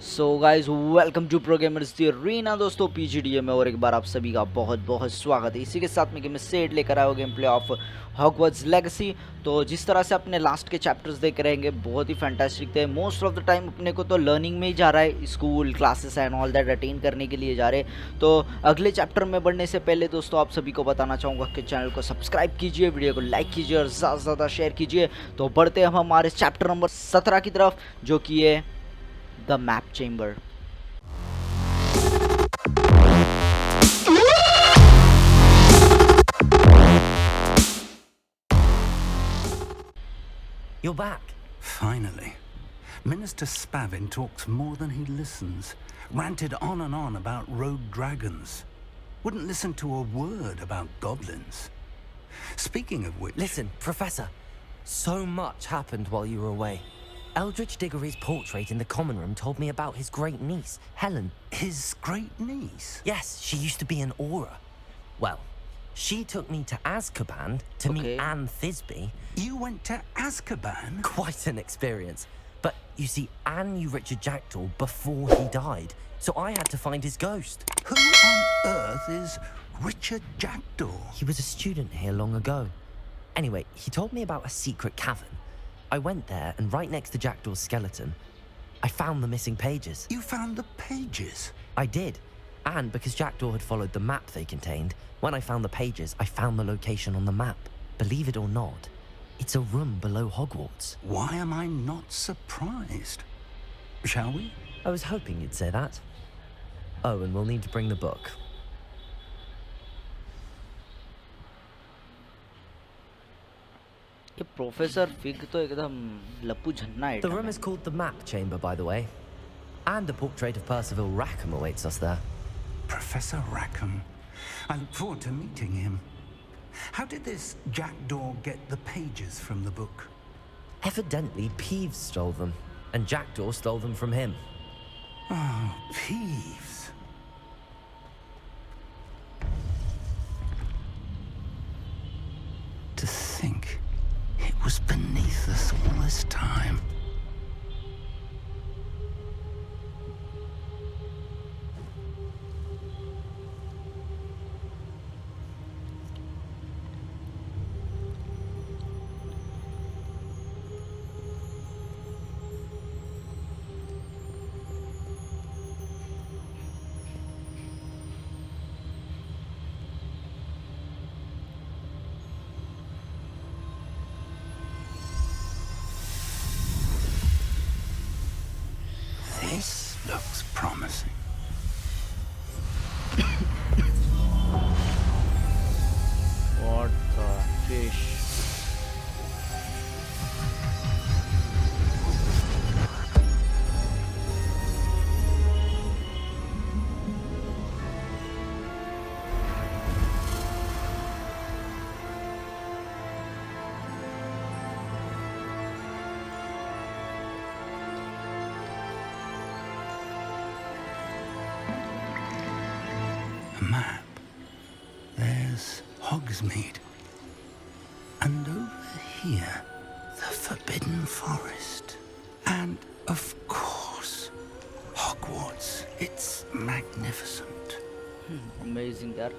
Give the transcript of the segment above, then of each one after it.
So guys welcome to pro gamers the arena दोस्तों PGDA में और एक बार आप सभी का बहुत बहुत स्वागत है। इसी के साथ में गेम सेट लेकर आया हो game play of Hogwarts legacy. तो जिस तरह से अपने लास्ट के चैप्टर्स देख रहेंगे बहुत ही फैंटास्टिक थे। मोस्ट ऑफ द टाइम अपने को तो लर्निंग में ही जा रहा है, school classes and all that attain करने के लिए जा रहे। तो अगले चैप्टर में बढ़ने से पहले दोस्तों आप सभी को बताना चाहूँगा कि चैनल को सब्सक्राइब कीजिए, वीडियो को लाइक कीजिए और ज़्यादा से ज़्यादा शेयर कीजिए। तो बढ़ते हम हमारे चैप्टर नंबर 17 की तरफ, जो कि है the map chamber. You're back. Finally. Minister Spavin talks more than he listens. Ranted on and on about rogue dragons. Wouldn't listen to a word about goblins. Speaking of which... Listen, Professor. So much happened while you were away. Eldridge Diggory's portrait in the common room told me about his great niece, Helen. His great niece? Yes, she used to be an Aura. Well, she took me to Azkaban to meet Anne Thisbe. You went to Azkaban? Quite an experience. But you see, Anne knew Richard Jackdaw before he died, so I had to find his ghost. Who on earth is Richard Jackdaw? He was a student here long ago. Anyway, he told me about a secret cavern. I went there, and right next to Jackdaw's skeleton, I found the missing pages. You found the pages? I did. And because Jackdaw had followed the map they contained, when I found the pages, I found the location on the map. Believe it or not, it's a room below Hogwarts. Why am I not surprised? Shall we? I was hoping you'd say that. Oh, and we'll need to bring the book. ये professor fig तो एकदम लप्पू झन्ना है। The room is called the Map Chamber, by the way. And a portrait of Percival Rackham awaits us there. Professor Rackham. I look forward to meeting him. How did this Jackdaw get the pages from the book? Evidently, Peeves stole them, and Jackdaw stole them from him. Oh, Peeves. To think it was beneath us all this time. This looks promising. What the fish? A map. There's Hogsmeade. And over here, the Forbidden Forest. And, of course, Hogwarts. It's magnificent. Amazing यार।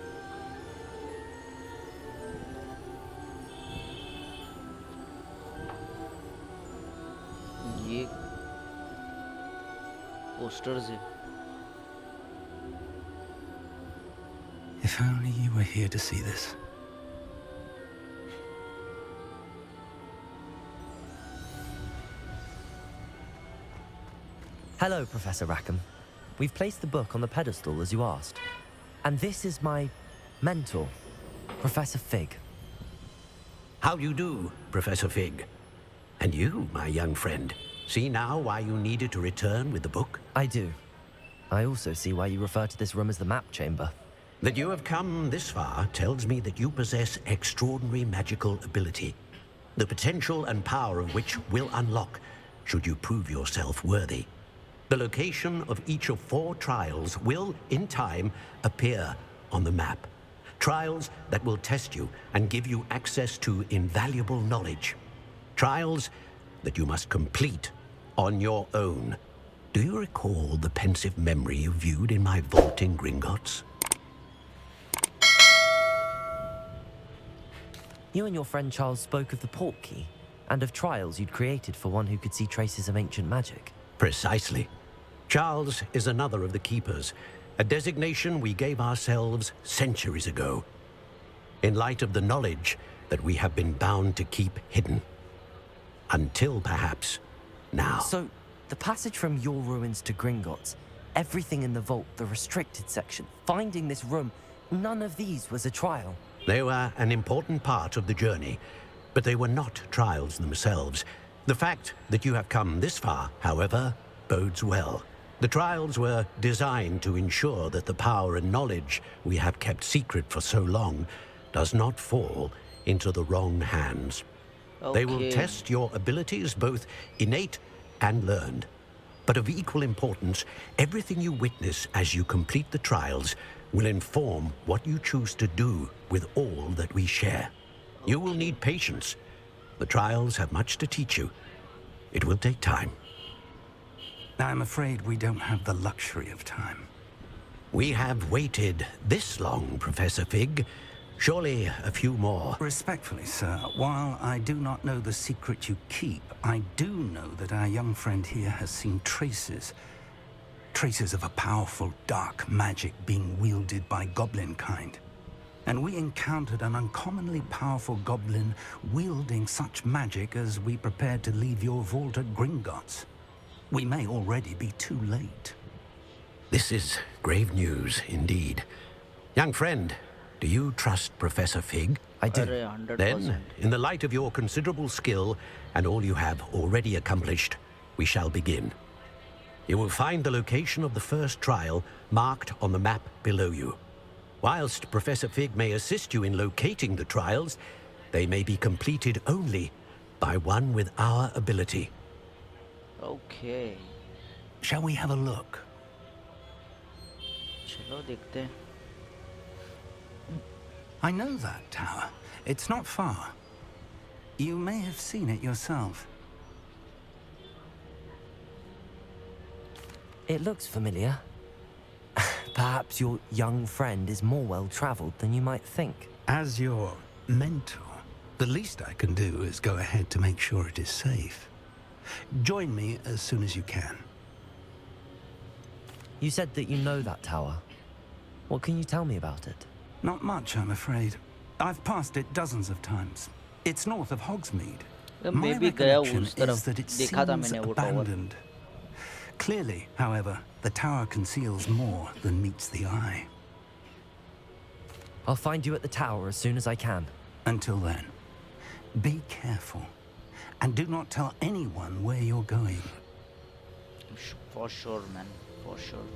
ये posters है। If only you were here to see this. Hello, Professor Rackham. We've placed the book on the pedestal as you asked. And this is my mentor, Professor Fig. How do you do, Professor Fig? And you, my young friend, see now why you needed to return with the book? I do. I also see why you refer to this room as the Map Chamber. That you have come this far tells me that you possess extraordinary magical ability, the potential and power of which will unlock should you prove yourself worthy. The location of each of 4 trials will, in time, appear on the map. Trials that will test you and give you access to invaluable knowledge. Trials that you must complete on your own. do you recall the pensive memory you viewed in my vaulting Gringotts? You and your friend Charles spoke of the port key and of trials you'd created for one who could see traces of ancient magic. Precisely. Charles is another of the keepers, a designation we gave ourselves centuries ago, in light of the knowledge that we have been bound to keep hidden. Until perhaps now. So, the passage from your ruins to Gringotts, everything in the vault, the restricted section, finding this room, none of these was a trial. They were an important part of the journey, but they were not trials themselves. The fact that you have come this far, however, bodes well. The trials were designed to ensure that the power and knowledge we have kept secret for so long does not fall into the wrong hands. They will test your abilities, both innate and learned. But of equal importance, everything you witness as you complete the trials will inform what you choose to do with all that we share. You will need patience. The trials have much to teach you. It will take time. I'm afraid we don't have the luxury of time. We have waited this long, Professor Fig. Surely a few more. Respectfully, sir, while I do not know the secret you keep, I do know that our young friend here has seen traces of a powerful dark magic being wielded by goblin kind. And we encountered an uncommonly powerful goblin wielding such magic as we prepared to leave your vault at Gringotts. We may already be too late. This is grave news indeed. Young friend, do you trust Professor Fig? I do. 100%. Then, in the light of your considerable skill and all you have already accomplished, we shall begin. You will find the location of the first trial marked on the map below you. Whilst Professor Fig may assist you in locating the trials, they may be completed only by one with our ability. Okay. Shall we have a look? चलो देखते हैं. I know that tower. It's not far. You may have seen it yourself. It looks familiar. Perhaps your young friend is more well-traveled than you might think. As your mentor, the least I can do is go ahead to make sure it is safe. Join me as soon as you can. You said that you know that tower. What can you tell me about it? Not much, I'm afraid. I've passed it dozens of times. It's north of Hogsmeade. My मैं भी गया recollection उस तरफ, is that it देखा था seems मैंने वो tower. abandoned. Clearly, however, the tower conceals more than meets the eye. I'll find you at the tower as soon as I can. Until then, be careful. And do not tell anyone where you're going. For sure man, for sure.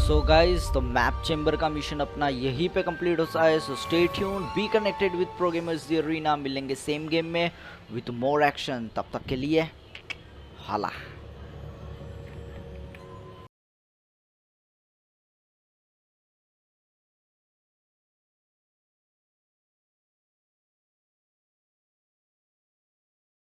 So guys, तो map chamber का mission अपना यहीं पे complete होता है. So stay tune, be connected with pro gamers the arena. मिलेंगे same game में with more action. तब तक के लिए हाला.